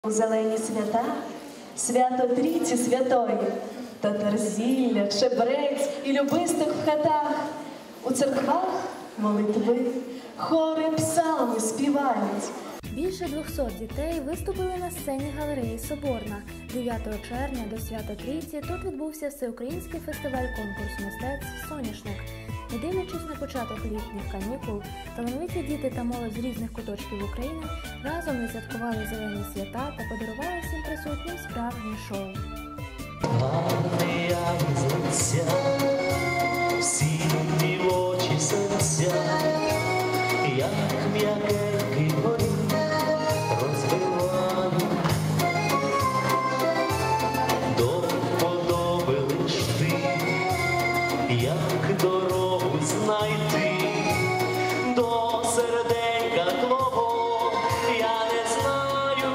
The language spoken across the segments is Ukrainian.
Зелені свята, свято Трійці Святої, татар зілля, чебрець і любистих в хатах. У церквах молитви, хори псалми співають. Більше 200 дітей виступили на сцені галереї Соборна. 9 червня до Свята Трійці тут відбувся всеукраїнський фестиваль-конкурс мистецтв «Соняшник». Не дивлячись на початок літніх канікул, талановиті діти та молодь з різних куточків України разом відсвяткували зелені свята та подарували всім присутнім справжнє шоу. Сіні очі серця, як м'якенький горіх розбиваю. До вподоби лиш ти, як дорогу знайти до серденька твого, я не знаю.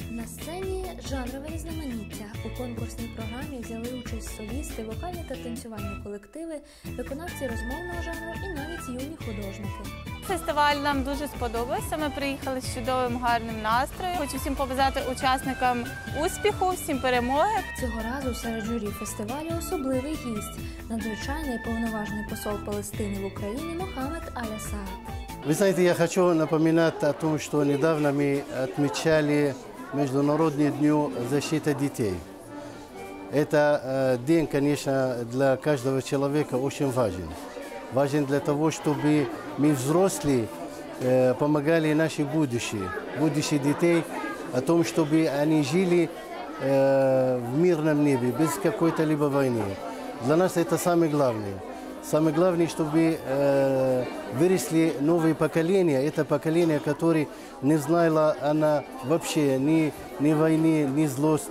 На сцені жанрове різноманіття. У конкурсній програмі взяли участь солісти, вокальні та танцювальні колективи, виконавці розмовного жанру і навіть юні художники. Фестиваль нам дуже сподобався, ми приїхали з чудовим, гарним настроєм. Хочу всім побажати учасникам успіху, всім перемоги. Цього разу серед журі фестивалю особливий гість – надзвичайний повноважний посол Палестини в Україні Мохаммед Аль-Асад. Вы знаете, я хочу напоминать о том, что недавно мы отмечали Международный день защиты детей. Это день, конечно, для каждого человека очень важен. Важен для того, чтобы мы, взрослые, помогали нашим будущим детей, о том, чтобы они жили в мирном небе, без какой-то либо войны. Для нас это самое главное. Самое главное, чтобы выросли новые поколения. Это поколение, которое не знало она вообще ни войны, ни злость.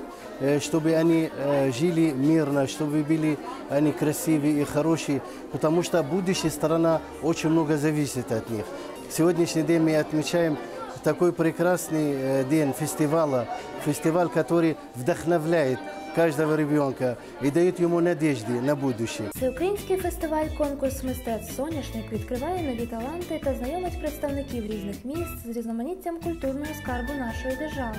Чтобы они жили мирно, чтобы были они красивые и хорошие, потому что будущая сторона очень много зависит от них. Сегодняшний день мы отмечаем такой прекрасный день фестиваль, который вдохновляет каждого ребенка и дает ему надежды на будущее. Всеукраїнський фестиваль-конкурс мистецтв «Соняшник» відкриває нові таланти та знайомить представників різних міст з різноманіттям культурного скарбу нашої держави.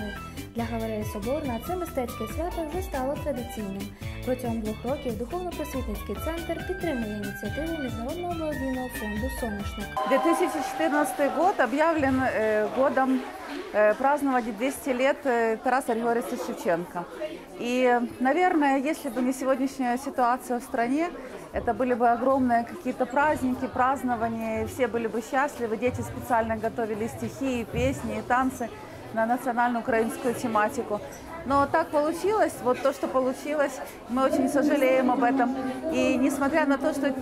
Для галереї Соборна це мистецьке свято вже стало традиційним. Протягом 2 років Духовно-просвітницький центр підтримує ініціативу Міжнародного благодійного фонду «Соняшник». 2014 год объявлен годом праздновать 200 лет Тараса Григорьевича Шевченко. И, наверное, если бы не сегодняшняя ситуация в стране, это были бы огромные какие-то праздники, празднования, все были бы счастливы, дети специально готовили стихи, и песни, и танцы на национальную украинскую тематику. Но так получилось, вот то, что получилось, мы очень сожалеем об этом. И несмотря на то, что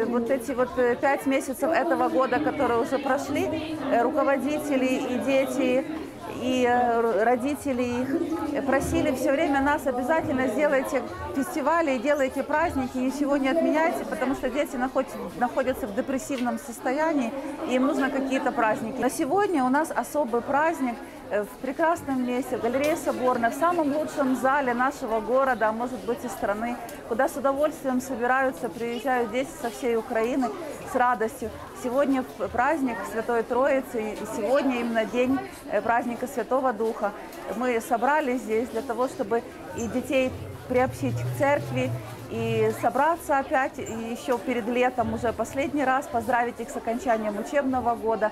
вот эти 5 месяцев этого года, которые уже прошли, руководители и дети, и родители их просили все время нас: обязательно сделайте фестивали, делайте праздники, ничего не отменяйте, потому что дети находятся в депрессивном состоянии, и им нужно какие-то праздники. Но сегодня у нас особый праздник в прекрасном месте, в галерее Соборна, в самом лучшем зале нашего города, а может быть и страны, куда с удовольствием собираются, приезжают дети со всей Украины с радостью. Сегодня праздник Святой Троицы, и сегодня именно день праздника Святого Духа. Мы собрались здесь для того, чтобы и детей приобщить к церкви, и собраться опять, и еще перед летом уже последний раз поздравить их с окончанием учебного года.